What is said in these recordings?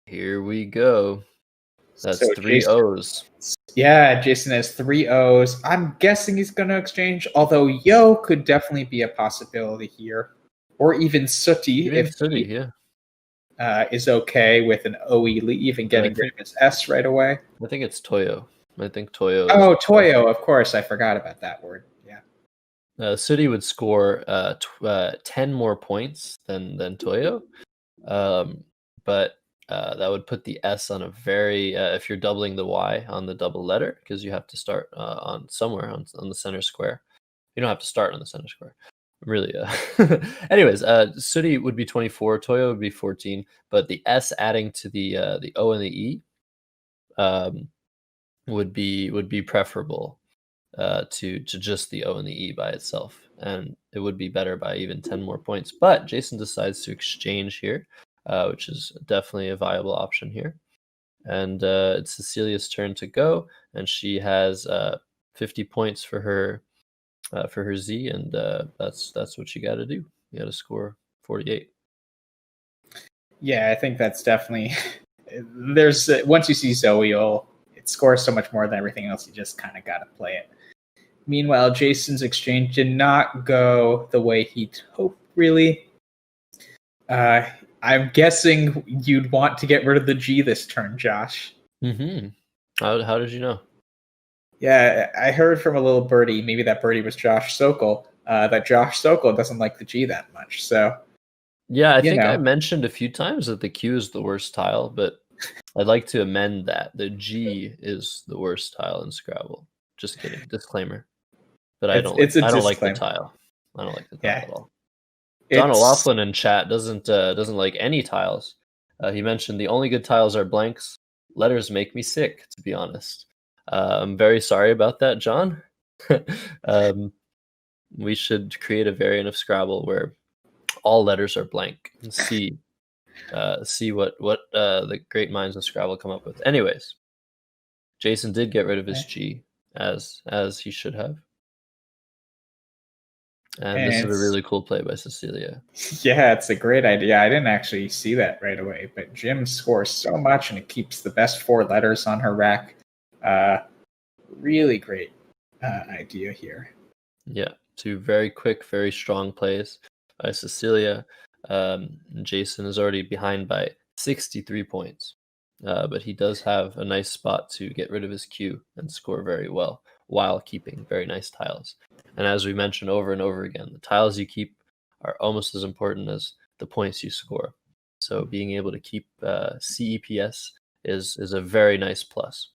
Here we go. That's So three Jason, O's. yeah, Jason has 3 O's. I'm guessing he's going to exchange, although Yo could definitely be a possibility here. Or even Sooty, Even if City, he yeah. is okay with an OE leave and getting rid of his S right away. I think it's Toyo. I think Toyo is... Oh, Toyo, of course. I forgot about that word. Yeah. City would score 10 more points than Toyo. But that would put the S on a very... if you're doubling the Y on the double letter, because you have to start on somewhere on the center square. You don't have to start on the center square. Really. Anyways, Sooty would be 24, Toyo would be 14, but the S adding to the O and the E would be preferable to just the O and the E by itself, and it would be better by even 10 more points. But Jason decides to exchange here, which is definitely a viable option here. And it's Cecilia's turn to go, and she has 50 points for her Z, and that's what you got to do. You got to score 48. Yeah, I think that's definitely... There's once you see Zoe, it scores so much more than everything else. You just kind of got to play it. Meanwhile, Jason's exchange did not go the way he'd hoped, really. I'm guessing you'd want to get rid of the G this turn, Josh. Mm-hmm. How did you know? Yeah, I heard from a little birdie, maybe that birdie was Josh Sokol, that Josh Sokol doesn't like the G that much. So, yeah, I think I mentioned a few times that the Q is the worst tile, but I'd like to amend that. The G is the worst tile in Scrabble. Just kidding. Disclaimer. But I don't like the tile. I don't like the tile at all. John O'Laughlin in chat doesn't like any tiles. He mentioned the only good tiles are blanks. Letters make me sick, to be honest. I'm very sorry about that, John. We should create a variant of Scrabble where all letters are blank and see what the great minds of Scrabble come up with. Anyways, Jason did get rid of his G as he should have. And this is a really cool play by Cecilia. Yeah, it's a great idea. I didn't actually see that right away, but Jim scores so much and it keeps the best 4 letters on her rack. Really great idea here. Yeah, 2 very quick, very strong plays by Cecilia. Jason is already behind by 63 points, but he does have a nice spot to get rid of his Q and score very well while keeping very nice tiles. And as we mentioned over and over again, the tiles you keep are almost as important as the points you score. So being able to keep CEPS is a very nice plus.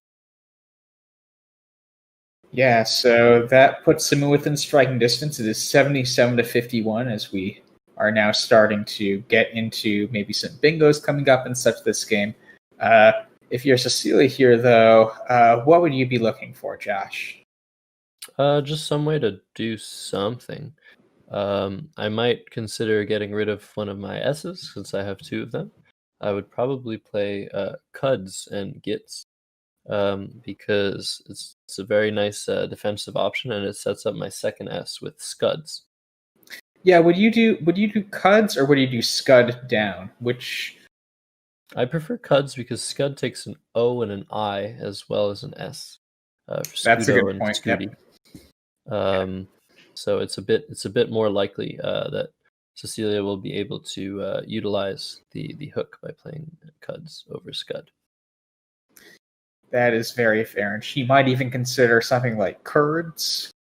Yeah, so that puts him within striking distance. It is 77-51 as we are now starting to get into maybe some bingos coming up and such this game. If you're Cecilia here, though, what would you be looking for, Josh? Just some way to do something. I might consider getting rid of one of my S's since I have 2 of them. I would probably play Cuds and Gits because it's a very nice defensive option, and it sets up my second S with Scuds. Yeah, would you do Cuds or would you do Scud down? Which I prefer Cuds because Scud takes an O and an I as well as an S. That's a good point. Scooty. Yep. So it's a bit more likely that Cecilia will be able to utilize the hook by playing Cuds over Scud. That is very fair, and she might even consider something like Kurds,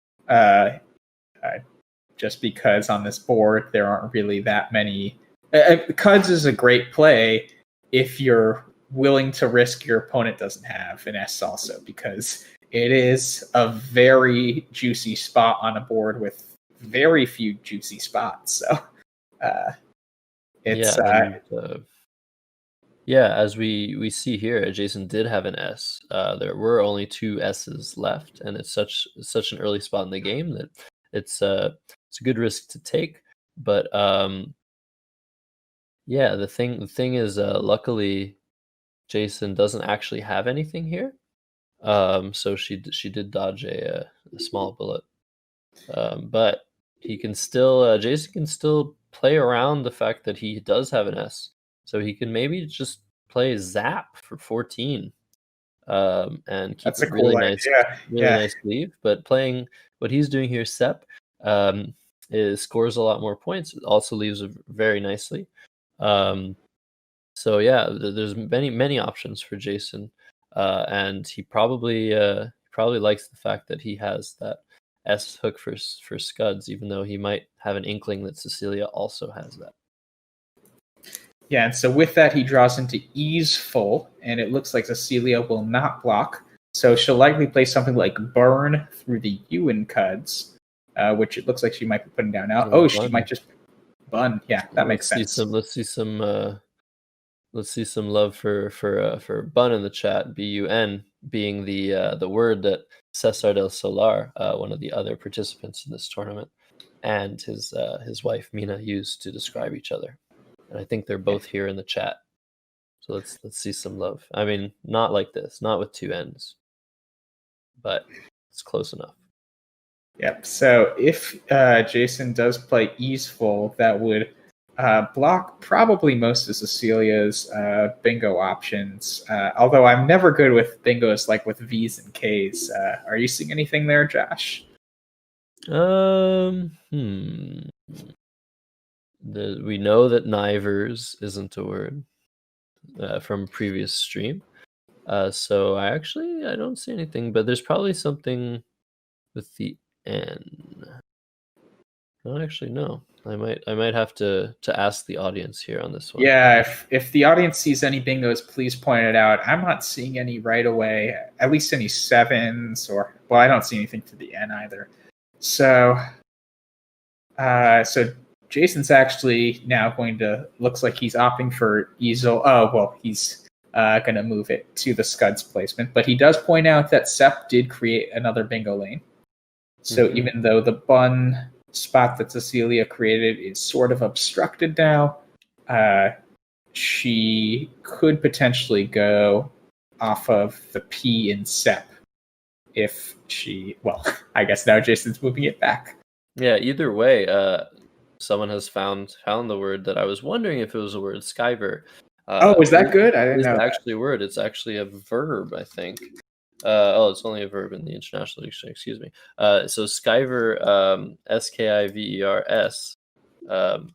just because on this board there aren't really that many. Cuds is a great play if you're willing to risk your opponent doesn't have an S also, because it is a very juicy spot on a board with very few juicy spots. So it's as we see here, Jason did have an S. There were only 2 S's left, and it's such an early spot in the game that it's a good risk to take. But the thing is, luckily, Jason doesn't actually have anything here. So she did dodge a small bullet, but he can still Jason can still play around the fact that he does have an S, so he can maybe just play Zap for 14, and keep That's it a cool idea. really nice leave. But playing what he's doing here, Sep, is scores a lot more points. It also leaves very nicely. So yeah, there's many options for Jason, and he probably likes the fact that he has that S hook for scuds, even though he might have an inkling that Cecilia also has that. Yeah, and so with that, he draws into easeful, and it looks like Cecilia will not block. So she'll likely play something like burn through the Ewan cuds, which it looks like she might be putting down now. Oh, she might just bun. Yeah, that makes sense. Let's see some love for Bun in the chat. BUN being the word that Cesar del Solar, one of the other participants in this tournament, and his wife Mina used to describe each other. And I think they're both here in the chat. So let's see some love. I mean, not like this, not with two N's, but it's close enough. Yep. So if Jason does play easeful, that would block probably most of Cecilia's bingo options. Although I'm never good with bingos like with V's and K's. Are you seeing anything there, Josh? We know that Nivers isn't a word from previous stream. So I don't see anything, but there's probably something with the N. I don't actually know. I might have to ask the audience here on this one. Yeah, if the audience sees any bingos, please point it out. I'm not seeing any right away, at least any sevens, or well, I don't see anything for the N either. So Jason's actually now looks like he's opting for easel. Oh, well, he's going to move it to the Scuds placement. But he does point out that Sep did create another bingo lane. So even though the bun spot that Cecilia created is sort of obstructed now, she could potentially go off of the P in Sep if I guess now Jason's moving it back. Yeah, either way, someone has found the word that I was wondering if it was a word, Skyver. Is that good? I didn't know. It's actually a word. It's actually a verb, I think. It's only a verb in the International Dictionary, excuse me. So Skyver, Skivers,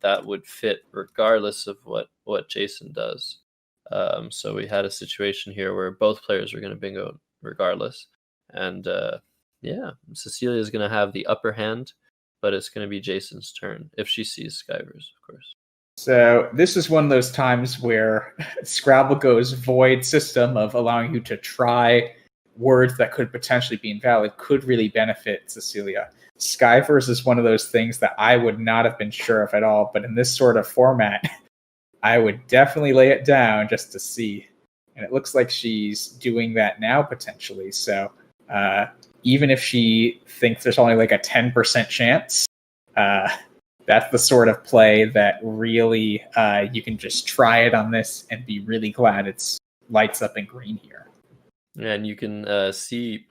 that would fit regardless of what Jason does. So we had a situation here where both players were going to bingo regardless. And Cecilia is going to have the upper hand, but it's going to be Jason's turn if she sees Skivers, of course. So this is one of those times where Scrabble GO's void system of allowing you to try words that could potentially be invalid could really benefit Cecilia. Skivers is one of those things that I would not have been sure of at all, but in this sort of format, I would definitely lay it down just to see. And it looks like she's doing that now potentially. So even if she thinks there's only like a 10% chance, that's the sort of play that really you can just try it on this and be really glad it's lights up in green here. And you can see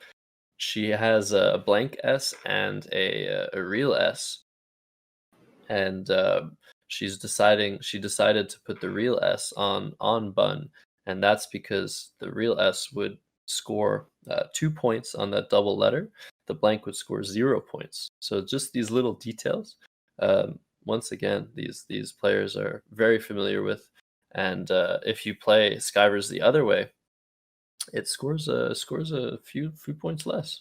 she has a blank S and a real S, and she decided to put the real S on bun, and that's because the real S would score 2 points on that double letter. The blank would score 0 points. So just these little details. Once again, these players are very familiar with, and if you play Skivers the other way, it scores a few points less.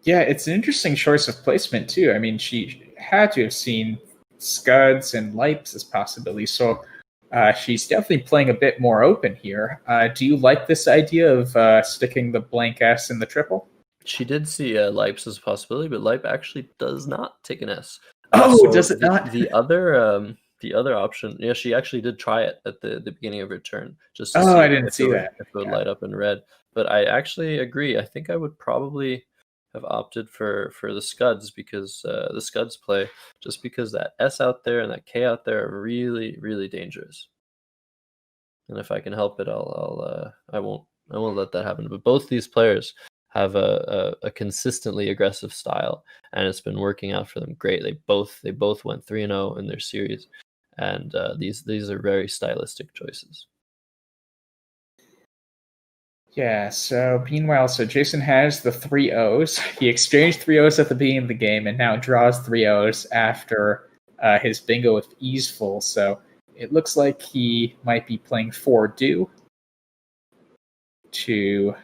Yeah, it's an interesting choice of placement too. I mean, she had to have seen Scuds and Lipes as possibilities, so she's definitely playing a bit more open here. Do you like this idea of sticking the blank S in the triple? She did see Lipes as a possibility, but Lipe actually does not take an S. Does it not? The other option, yeah, she actually did try it at the beginning of her turn, just to see I didn't see that if it would light up in red. But I actually agree. I think I would probably have opted for the Scuds because the Scuds play, just because that S out there and that K out there are really, really dangerous. And if I can help it, I won't let that happen. But both these players have a consistently aggressive style, and it's been working out for them great. They both went 3-0 in their series, and these are very stylistic choices. Yeah, so meanwhile, Jason has the 3-0s. He exchanged 3-0s at the beginning of the game and now draws 3-0s after his bingo with Easeful. So it looks like he might be playing 4-do to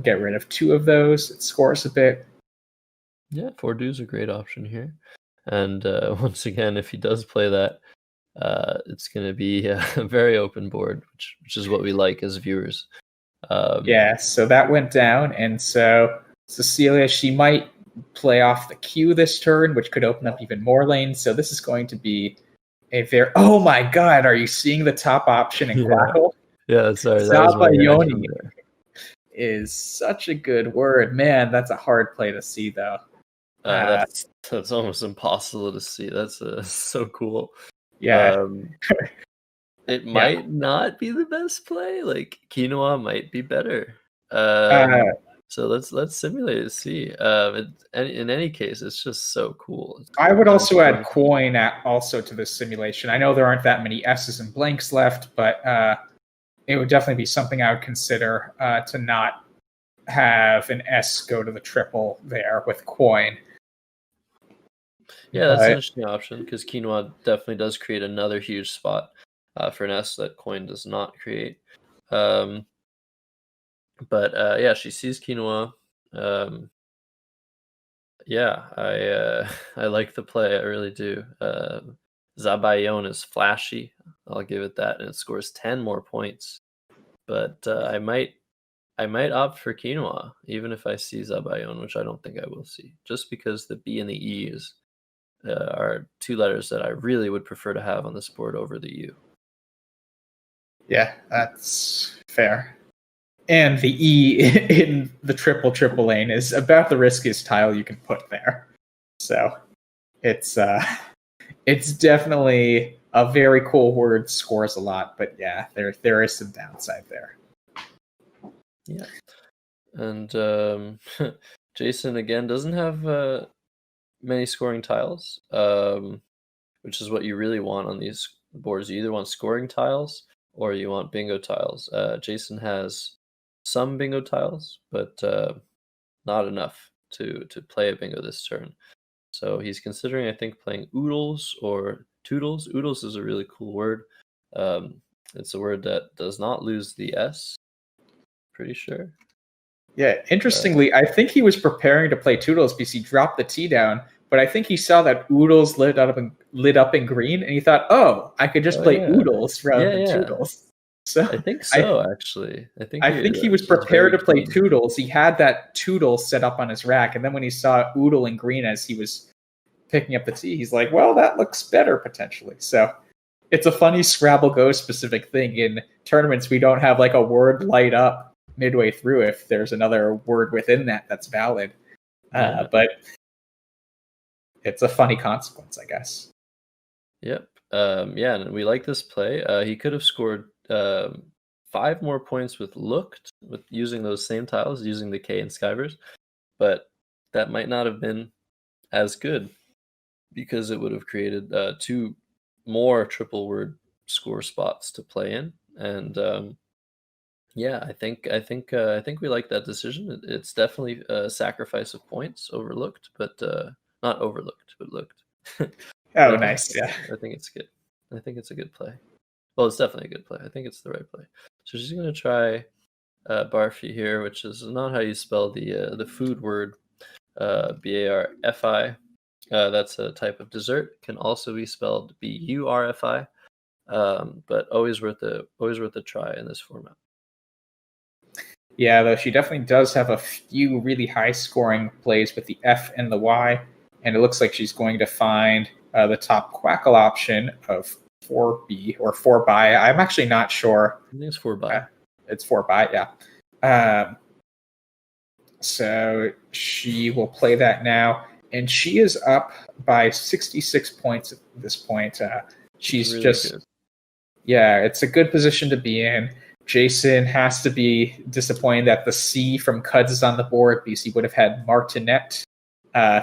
get rid of 2 of those. It scores a bit. Yeah, 4-do is a great option here. And once again, if he does play that, it's going to be a very open board, which is what we like as viewers. Yeah, so that went down, and so Cecilia, she might play off the Q this turn, which could open up even more lanes. So this is going to be a very... Oh my god, are you seeing the top option in Quackle? Yeah, sorry, that was my reaction Zabayoni there. is such a good word. Man, that's a hard play to see, though. That's almost impossible to see. That's so cool. Yeah. It might not be the best play. Like quinoa might be better. So let's simulate it to see. In any case, it's just so cool. I would also add coin also to this simulation. I know there aren't that many S's and blanks left, but it would definitely be something I would consider to not have an S go to the triple there with coin. Yeah, that's an interesting option because quinoa definitely does create another huge spot for an S that coin does not create. But yeah, she sees quinoa. Yeah, I like the play. I really do. Zabayon is flashy. I'll give it that, and it scores 10 more points. But I might opt for quinoa, even if I see Zabayon, which I don't think I will see, just because the B and the E's are 2 letters that I really would prefer to have on this board over the U. Yeah, that's fair. And the E in the triple lane is about the riskiest tile you can put there. So it's definitely a very cool word, scores a lot, but yeah, there is some downside there. Yeah. And Jason again doesn't have many scoring tiles, which is what you really want on these boards. You either want scoring tiles or you want bingo tiles. Jason has some bingo tiles, but not enough to play a bingo this turn. So he's considering, I think, playing oodles or toodles. Oodles is a really cool word. It's a word that does not lose the S. Pretty sure. Yeah, interestingly, I think he was preparing to play Toodles because he dropped the T down, but I think he saw that Oodles lit up in green, and he thought, "Oh, I could just play Oodles rather than Toodles." So I think so, actually. I think he was prepared to play Toodles. He had that Toodle set up on his rack, and then when he saw Oodle in green as he was picking up the T, he's like, "Well, that looks better potentially." So it's a funny Scrabble Go specific thing. In tournaments, we don't have like a word light up midway through if there's another word within that that's valid. But it's a funny consequence, I guess. Yep. Yeah, and we like this play. He could have scored 5 more points with looked, with using those same tiles, using the K and Skivers, but that might not have been as good because it would have created 2 more triple word score spots to play in. And yeah, I think we like that decision. It's definitely a sacrifice of points, overlooked, but not overlooked, but looked. Oh, nice. Yeah, I think it's good. I think it's a good play. Well, it's definitely a good play. I think it's the right play. So she's gonna try barfi here, which is not how you spell the food word. Barfi. That's a type of dessert. Can also be spelled burfi. But always worth a try in this format. Yeah, though she definitely does have a few really high scoring plays with the F and the Y, and it looks like she's going to find the top Quackle option of 4B or 4 by. I'm actually not sure. I think it's 4 by. It's 4 by, yeah. So she will play that now, and she is up by 66 points at this point. She's really just good. Yeah, it's a good position to be in. Jason has to be disappointed that the C from Cuds is on the board because he would have had Martinet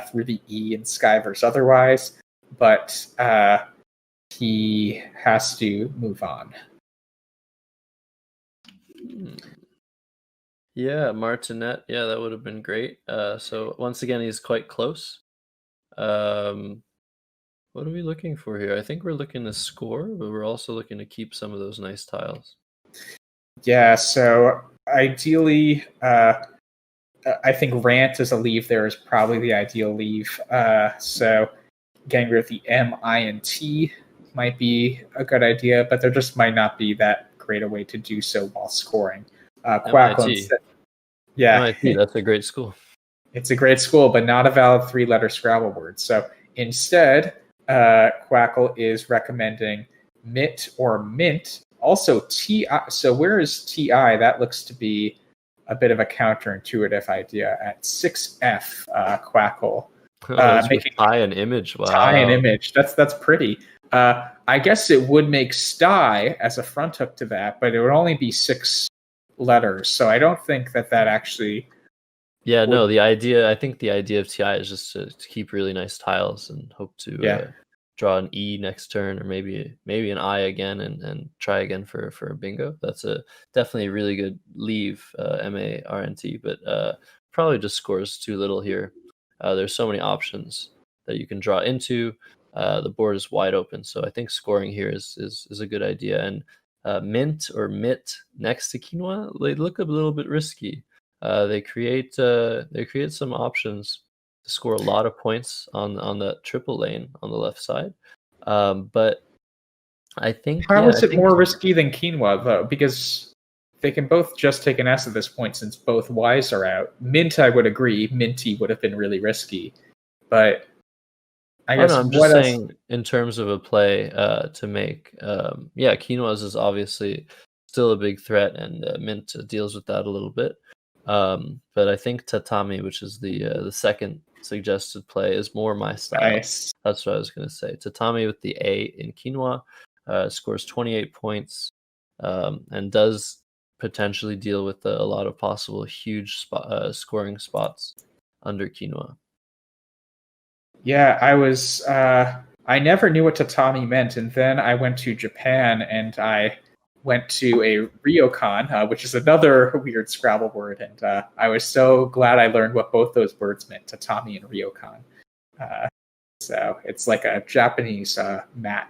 through the E and Skivers otherwise, but he has to move on. Yeah, Martinet. Yeah, that would have been great. So once again, he's quite close. Um, what are we looking for here? I think we're looking to score, but we're also looking to keep some of those nice tiles. Yeah, so ideally, I think rant as a leave there is probably the ideal leave. So getting rid of the M, I, and T might be a good idea, but there just might not be that great a way to do so while scoring. Quackle MIT. instead. Yeah, MIT, that's a great school. it's a great school, but not a valid three-letter Scrabble word. So instead, Quackle is recommending mit or mint. Also, TI. So where is TI? That looks to be a bit of a counterintuitive idea at 6F. Quackle Oh, that's with making tie an image. tie an Wow. image. That's pretty. I guess it would make sty as a front hook to that, but it would only be 6 letters. So I don't think that actually. Yeah, no, Would, I think the idea of TI is just to keep really nice tiles and hope to yeah. draw an E next turn, or maybe an I again, and try again for a bingo. That's definitely a really good leave, MARNT, but probably just scores too little here. There's so many options that you can draw into. The board is wide open, so I think scoring here is a good idea. And mint or mit next to quinoa, they look a little bit risky. They create some options to score a lot of points on that triple lane on the left side. But I think, How yeah, is it more risky than quinoa, though? Because they can both just take an S at this point since both Ys are out. Mint, I would agree. Minty would have been really risky. But I Oh no, guess I'm just what else? saying in terms of a play to make. Yeah, quinoa's is obviously still a big threat, and mint deals with that a little bit. But I think tatami, which is the second suggested play, is more my style. Nice. That's what I was going to say. Tatami with the A in quinoa scores 28 points, and does potentially deal with a lot of possible huge scoring spots under quinoa. Yeah, I never knew what tatami meant, and then I went to Japan and I went to a ryokan, which is another weird Scrabble word, and I was so glad I learned what both those words meant, tatami and ryokan. So it's like a Japanese mat.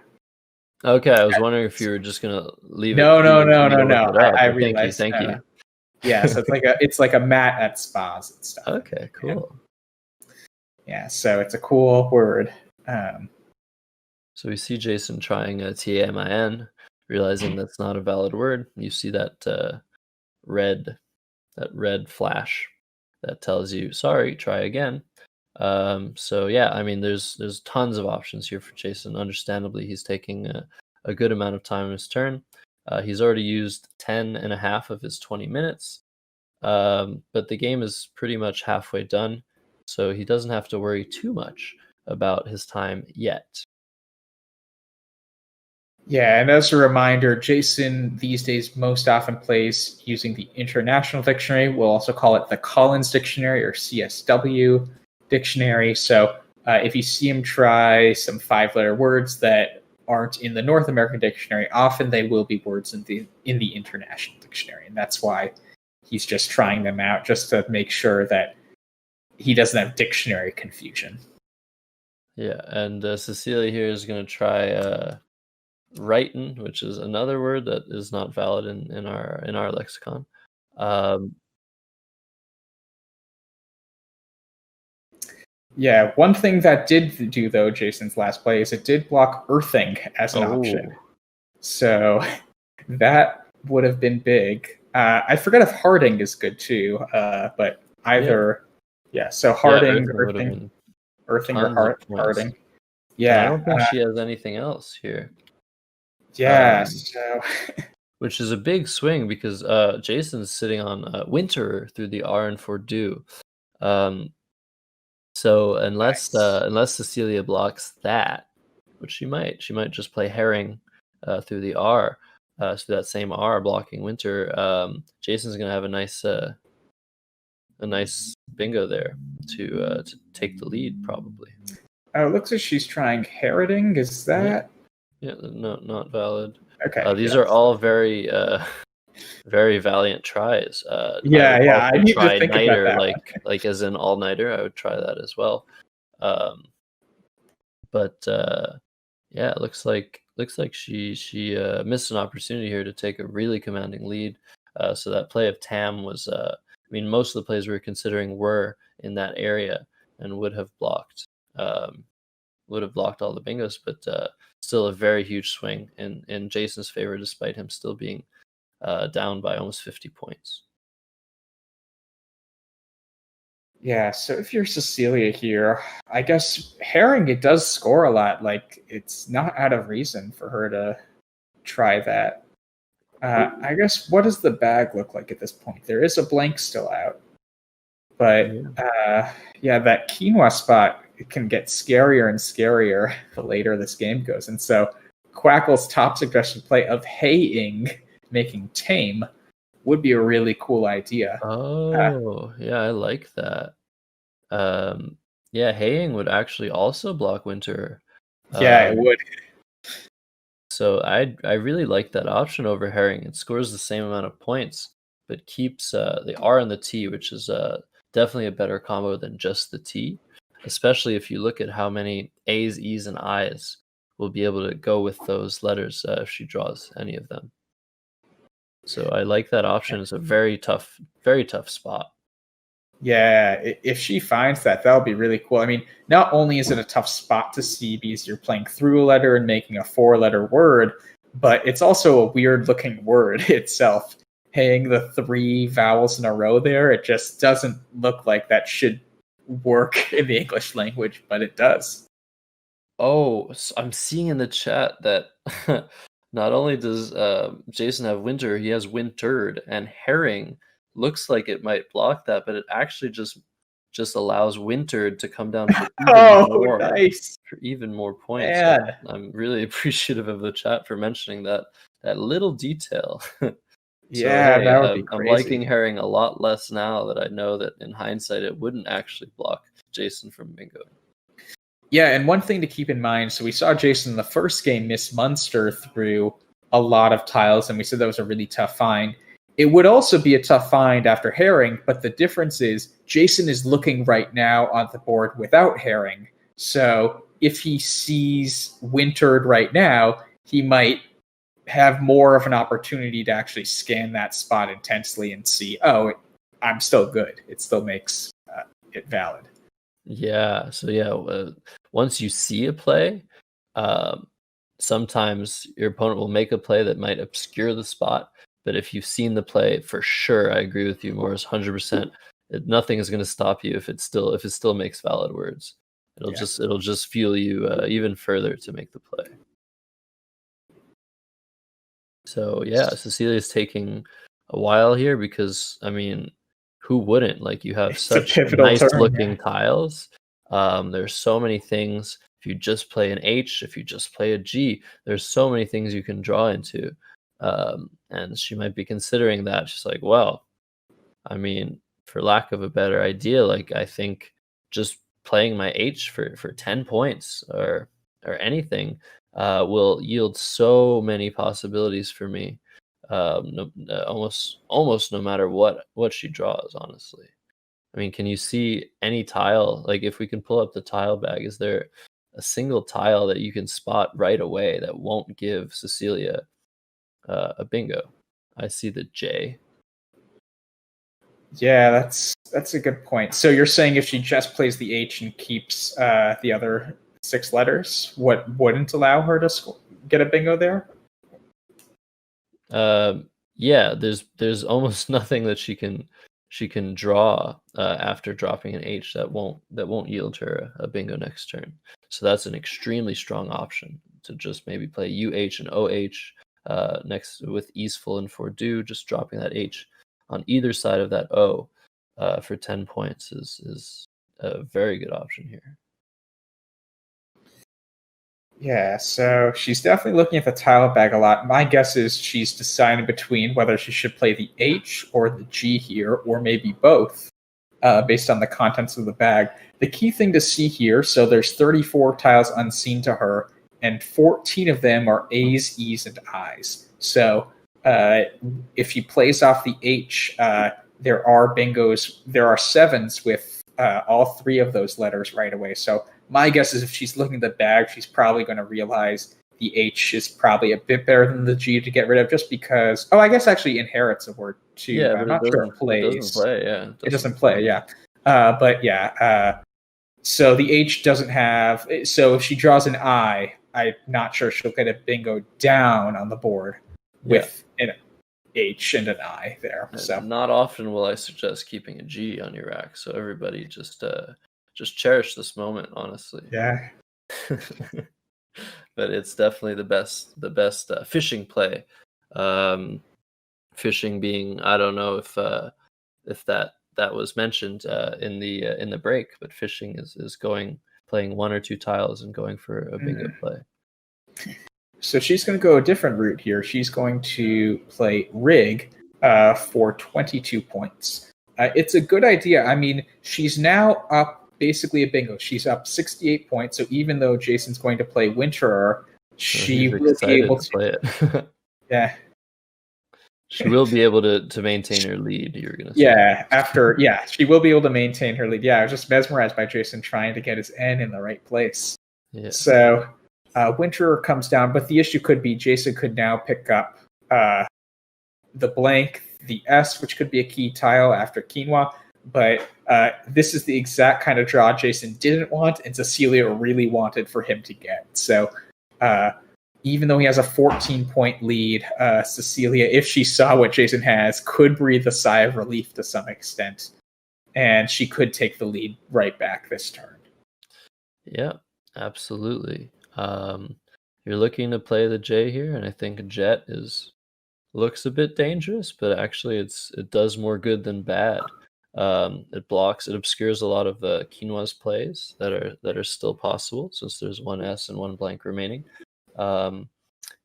Okay, I was wondering if you were just gonna leave it. No, Leave no, it for no, me no, to look no. it up. I But thank you, realized. thank you. Yeah, so it's like a mat at spas and stuff. Okay, cool. Yeah, so it's a cool word. So we see Jason trying a TAMIN, realizing that's not a valid word. You see that red flash that tells you, sorry, try again. So yeah, I mean, there's tons of options here for Jason. Understandably, he's taking a good amount of time in his turn. He's already used 10 and a half of his 20 minutes, but the game is pretty much halfway done, so he doesn't have to worry too much about his time yet. Yeah, and as a reminder, Jason these days most often plays using the International Dictionary. We'll also call it the Collins Dictionary or CSW Dictionary. So if you see him try some 5-letter words that aren't in the North American Dictionary, often they will be words in the International Dictionary, and that's why he's just trying them out just to make sure that he doesn't have dictionary confusion. Yeah, and Cecilia here is going to try Writin', which is another word that is not valid in our lexicon. Yeah, one thing that did do though, Jason's last play is it did block earthing as an option. So that would have been big. I forget if harding is good too, but either so harding, earthing or harding. Yeah, and I don't think she has anything else here. Yeah, so which is a big swing because Jason's sitting on winter through the R and for do. So unless Cecilia blocks that, which she might just play herring through the R, so that same R blocking winter. Jason's gonna have a nice bingo there to take the lead probably. Oh, it looks like she's trying heralding. Is that? Yeah, no, not valid. Okay. These are all very Very valiant tries. I would Yeah, I also need to try think about nighter, that one. like as in all nighter. I would try that as well. Um, but yeah, it looks like she missed an opportunity here to take a really commanding lead. So that play of Tam was, I mean, most of the plays we were considering were in that area and um, would have blocked all the bingos, but still a very huge swing in Jason's favor, despite him still being down by almost 50 points. Yeah, so if you're Cecilia here, I guess Herring, it does score a lot. Like, it's not out of reason for her to try that. I guess, what does the bag look like at this point? There is a blank still out. But Yeah. yeah, that quinoa spot, it can get scarier and scarier the later this game goes. And so Quackle's top suggested play of haying, making tame, would be a really cool idea. Oh, yeah, I like that. Um, yeah, haying would actually also block winter. Yeah, it Um, would. so I really like that option over herring. It scores the same amount of points, but keeps the R and the T, which is definitely a better combo than just the T, especially if you look at how many A's, E's, and I's will be able to go with those letters if she draws any of them. So I like that option. It's a very tough spot. Yeah, if she finds that, that would be really cool. I mean, not only is it a tough spot to see because you're playing through a letter and making a 4-letter word, but it's also a weird looking word itself. Haying the 3 vowels in a row there, it just doesn't look like that should work in the English language, but it does. Oh, I'm seeing in the chat that not only does Jason have winter, he has wintered, and herring looks like it might block that, but it actually just allows wintered to come down Oh, nice. for even more points. So Man. I'm really appreciative of the chat for mentioning that little detail. So Yeah, hey, that would be I'm liking crazy. herring a lot less now that I know that in hindsight it wouldn't actually block Jason from bingo. Yeah, and one thing to keep in mind, so we saw Jason in the first game miss Munster through a lot of tiles, and we said that was a really tough find. It would also be a tough find after Herring, but the difference is Jason is looking right now on the board without Herring. So if he sees Wintered right now, he might have more of an opportunity to actually scan that spot intensely and see, oh, I'm still good. It still makes it valid. Yeah. So yeah, once you see a play, um, sometimes your opponent will make a play that might obscure the spot. But if you've seen the play, for sure, I agree with you, Morris, 100%. Nothing is going to stop you if it still makes valid words. Yeah. It'll just fuel you even further to make the play. So yeah, Cecilia's taking a while here because I mean, who wouldn't? Like you have It's a such pivotal nice turn. looking tiles. There's so many things. If you just play an H, if you just play a G, there's so many things you can draw into. And she might be considering that. She's like, well, I mean, for lack of a better idea, like I think just playing my H for 10 points or anything will yield so many possibilities for me. Almost no matter what she draws, honestly. I mean, can you see any tile? Like, if we can pull up the tile bag, is there a single tile that you can spot right away that won't give Cecilia a bingo? I see the J. Yeah, that's a good point. So you're saying if she just plays the H and keeps the other 6 letters, what wouldn't allow her to get a bingo there? Yeah, there's almost nothing that she can draw after dropping an H that won't yield her a bingo next turn. So that's an extremely strong option to just maybe play UH and OH next with easeful and fordo, just dropping that H on either side of that O for 10 points is a very good option here. Yeah, so she's definitely looking at the tile bag a lot. My guess is she's deciding between whether she should play the H or the G here, or maybe both, based on the contents of the bag. The key thing to see here, so there's 34 tiles unseen to her, and 14 of them are A's, E's, and I's. So if he plays off the H, there are bingos. There are sevens with all three of those letters right away. So my guess is if she's looking at the bag, she's probably going to realize the H is probably a bit better than the G to get rid of, just because. Oh, I guess actually inherits a word too. Yeah, but I'm not sure it plays. It doesn't play. Yeah, it doesn't play. Yeah, but yeah. So the H doesn't have. So if she draws an I, I'm not sure she'll get a bingo down on the board with an H and an I there. So not often will I suggest keeping a G on your rack. So everybody just cherish this moment, honestly. Yeah. But it's definitely the best fishing play. Fishing being, I don't know if that was mentioned in the break, but fishing is playing one or two tiles and going for a bingo play. So she's going to go a different route here. She's going to play rig for 22 points. It's a good idea. I mean, she's now up basically a bingo. She's up 68 points. So even though Jason's going to play Winterer, she will be able to play it. Yeah. She will be able to maintain her lead, you're going to say. Yeah, she will be able to maintain her lead. Yeah, I was just mesmerized by Jason trying to get his N in the right place. Yeah. So Winterer comes down, but the issue could be Jason could now pick up the blank, the S, which could be a key tile after quinoa, but this is the exact kind of draw Jason didn't want, and Cecilia really wanted for him to get. So even though he has a 14-point lead, Cecilia, if she saw what Jason has, could breathe a sigh of relief to some extent, and she could take the lead right back this turn. Yeah, absolutely. You're looking to play the J here, and I think Jet looks a bit dangerous, but actually it does more good than bad. It obscures a lot of quinoa's plays that are still possible, since there's one S and one blank remaining.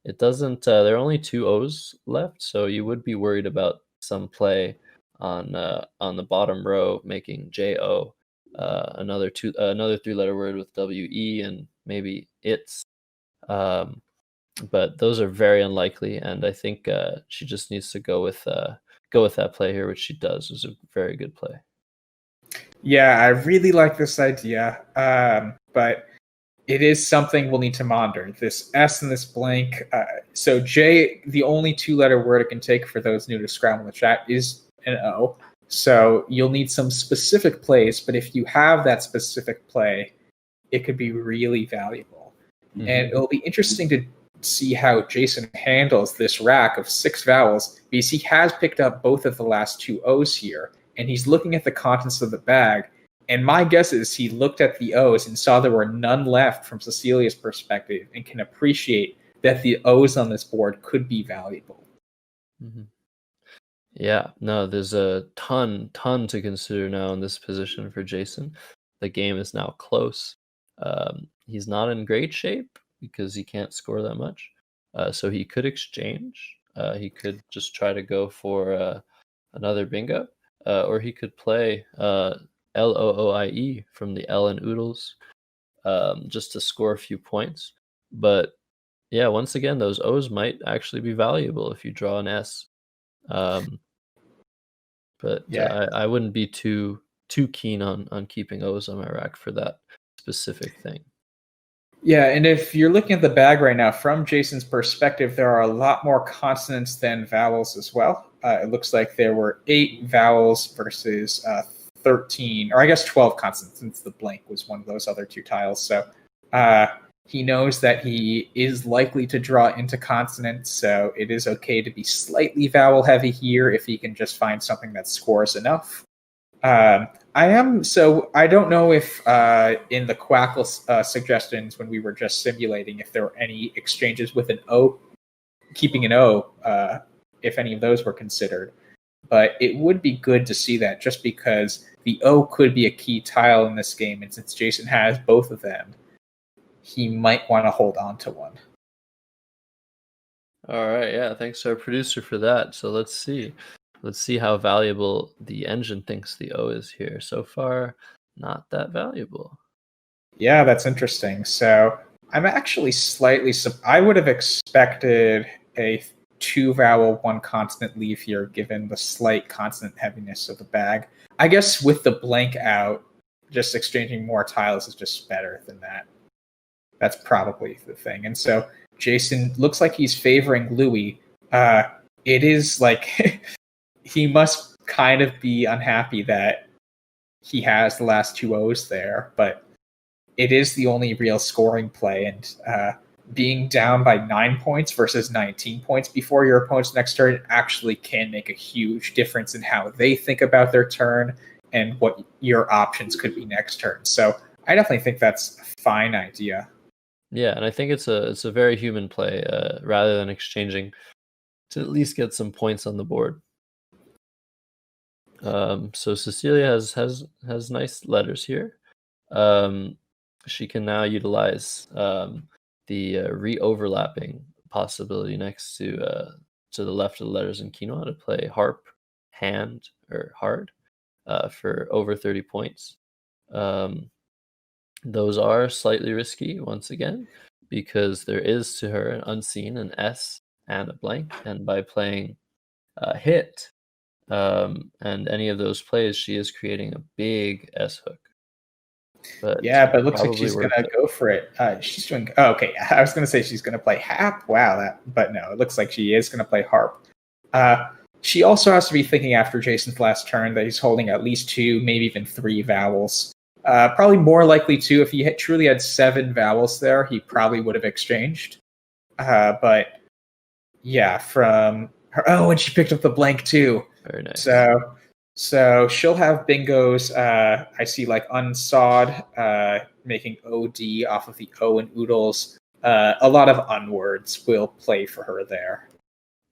It doesn't. There are only two O's left, so you would be worried about some play on the bottom row making JO, another three-letter word with WE and maybe it's. But those are very unlikely, and I think she just needs to go with that play here, which she does. It was a very good play. Yeah, I really like this idea, but it is something we'll need to monitor. This S and this blank. So J, the only two-letter word it can take for those new to Scrabble in the chat is an O. So you'll need some specific plays, but if you have that specific play, it could be really valuable. Mm-hmm. And it'll be interesting to see how Jason handles this rack of 6 vowels, because he has picked up both of the last two O's here, and he's looking at the contents of the bag. And my guess is he looked at the O's and saw there were none left from Cecilia's perspective, and can appreciate that the O's on this board could be valuable. Mm-hmm. Yeah, no, there's a ton to consider now in this position for Jason. The game is now close. He's not in great shape because he can't score that much. So he could exchange. He could just try to go for another bingo. Or he could play LOOIE from the L and Oodles just to score a few points. But yeah, once again, those O's might actually be valuable if you draw an S. But yeah, I wouldn't be too keen on keeping O's on my rack for that specific thing. Yeah, and if you're looking at the bag right now, from Jason's perspective, there are a lot more consonants than vowels as well. It looks like there were 8 vowels versus 13, or I guess 12 consonants, since the blank was one of those other two tiles. So he knows that he is likely to draw into consonants, so it is okay to be slightly vowel heavy here if he can just find something that scores enough. I don't know if in the Quackle suggestions when we were just simulating if there were any exchanges with an O, keeping an O, if any of those were considered. But it would be good to see that, just because the O could be a key tile in this game, and since Jason has both of them, he might want to hold on to one. All right, yeah, thanks to our producer for that. So let's see how valuable the engine thinks the O is here. So far, not that valuable. Yeah, that's interesting. So I'm actually slightly... I would have expected a 2 vowel, 1 consonant leave here, given the slight consonant heaviness of the bag. I guess with the blank out, just exchanging more tiles is just better than that. That's probably the thing. And so Jason looks like he's favoring Louis. It is like he must kind of be unhappy that he has the last 2 O's there, but it is the only real scoring play. And being down by 9 points versus 19 points before your opponent's next turn actually can make a huge difference in how they think about their turn and what your options could be next turn. So I definitely think that's a fine idea. Yeah, and I think it's a very human play, rather than exchanging to at least get some points on the board. So Cecilia has nice letters here. She can now utilize the re-overlapping possibility next to the left of the letters in quinoa to play harp, hand, or hard for over 30 points. Those are slightly risky once again because there is to her an unseen, an S and a blank, and by playing hit and any of those plays, she is creating a big S hook. But it looks like she's gonna go for it. She's doing okay. I was gonna say she's gonna play harp. Wow, but no, it looks like she is gonna play harp. She also has to be thinking after Jason's last turn that he's holding at least 2, maybe even 3 vowels. Probably more likely 2. If he truly had 7 vowels there, he probably would have exchanged. But yeah, from her. Oh, and she picked up the blank too. Very nice. So she'll have bingos. I see like unsawed, making OD off of the O and oodles. A lot of unwords will play for her there.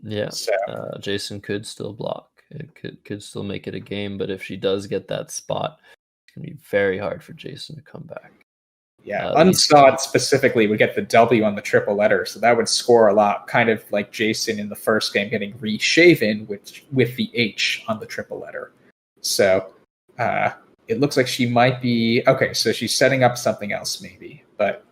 Yeah. So Jason could still block. It could still make it a game, but if she does get that spot, it's gonna be very hard for Jason to come back. Yeah, unsawed specifically would get the W on the triple letter, so that would score a lot, kind of like Jason in the first game getting reshaven with the H on the triple letter. So it looks like she might be okay. So she's setting up something else, maybe, but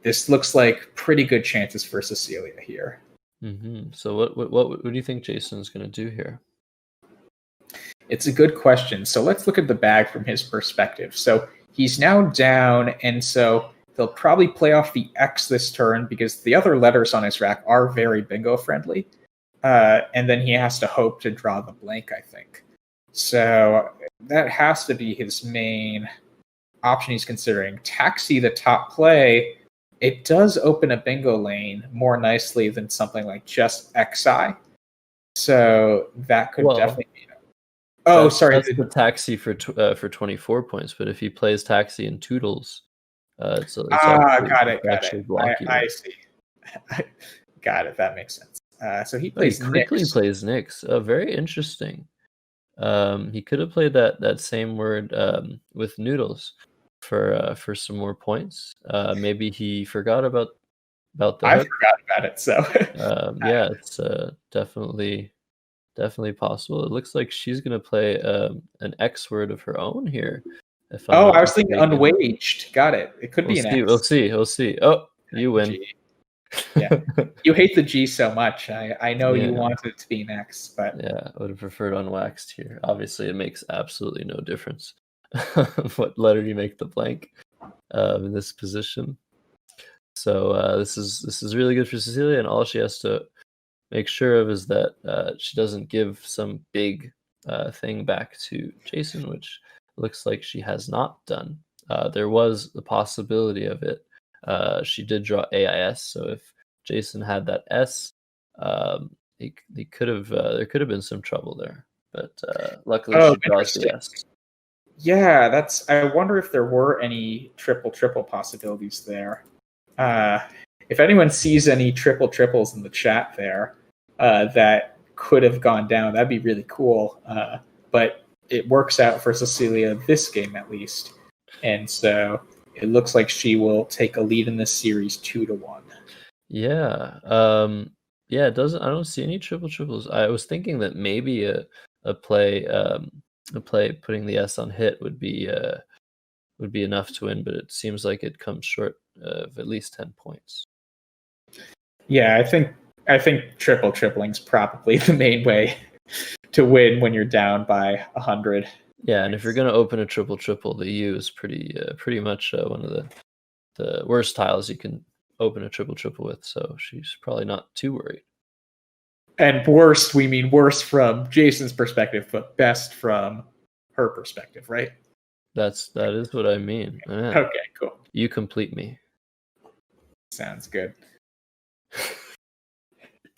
this looks like pretty good chances for Cecilia here. Mm-hmm. So what do you think Jason's going to do here? It's a good question. So let's look at the bag from his perspective. So he's now down, and so they'll probably play off the X this turn because the other letters on his rack are very bingo friendly. And then he has to hope to draw the blank, I think. So that has to be his main option he's considering. Taxi, the top play, it does open a bingo lane more nicely than something like just XI. So that could definitely be... Oh, sorry. That's the taxi for 24 points, but if he plays taxi and toodles, it's got it. I see. Got it. That makes sense. So he plays quickly Nix. Plays Nix. Very interesting. He could have played that same word with noodles for some more points. Maybe he forgot about the hook. I forgot about it. So yeah, it's definitely possible. It looks like she's gonna play an X word of her own here. I was thinking unwaged. Got it. It could be an X. We'll see. Oh, you win. Yeah, you hate the G so much. I know you wanted it to be an X, but yeah, I would have preferred unwaxed here. Obviously, it makes absolutely no difference what letter you make the blank in this position. So this is really good for Cecilia, and all she has to make sure of is that she doesn't give some big thing back to Jason, which looks like she has not done. There was the possibility of it. She did draw AIS, so if Jason had that S, he could have there could have been some trouble there. But luckily she draws the S. Yeah, I wonder if there were any triple possibilities there. If anyone sees any triples in the chat there that could have gone down, that'd be really cool. But it works out for Cecilia this game at least, and so it looks like she will take a lead in this series 2-1. Yeah. Yeah, it doesn't. I don't see any triples. I was thinking that maybe a play putting the S on hit would be enough to win, but it seems like it comes short of at least 10 points. Yeah, I think I think tripling's probably the main way to win when you're down by 100. Yeah, and if you're going to open a triple, the U is pretty much one of the worst tiles you can open a triple with. So she's probably not too worried. And worst, we mean worst from Jason's perspective, but best from her perspective, right? That is what I mean. Yeah. Okay, cool. You complete me. Sounds good.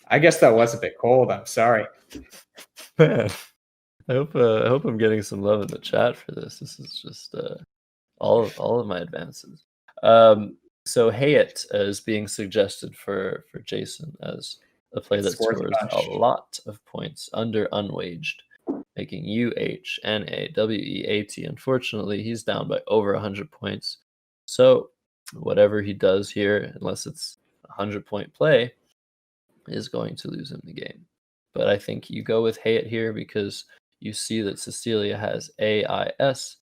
I guess that was a bit cold. I'm sorry. Man, I hope I'm getting some love in the chat for this. This is just all of my advances. So Hayat is being suggested for Jason as a play that scores a lot of points under unwaged, making UHNAWEAT. Unfortunately, he's down by over 100 points. So whatever he does here, unless it's a 100-point play, is going to lose him the game. But I think you go with Hayat here because you see that Cecilia has AIS.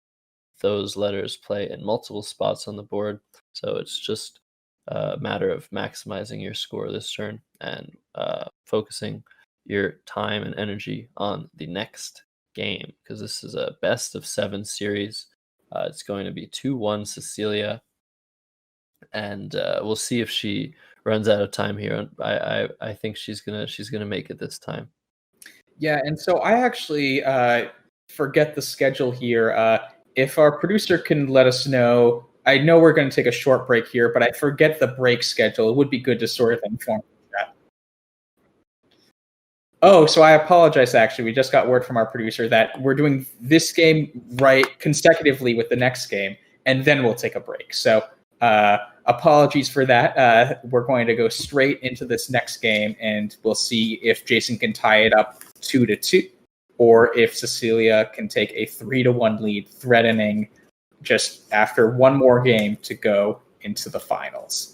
Those letters play in multiple spots on the board. So it's just a matter of maximizing your score this turn and focusing your time and energy on the next game, because this is a best of 7 series. It's going to be 2-1 Cecilia, and we'll see if she runs out of time here. I think she's gonna make it this time. Yeah, and so I actually forget the schedule here. If our producer can let us know, I know we're going to take a short break here, but I forget the break schedule. It would be good to sort of inform that. Oh, so I apologize, actually. We just got word from our producer that we're doing this game right consecutively with the next game, and then we'll take a break. So apologies for that. We're going to go straight into this next game, and we'll see if Jason can tie it up 2-2, or if Cecilia can take a 3-1 lead, threatening just after one more game to go into the finals.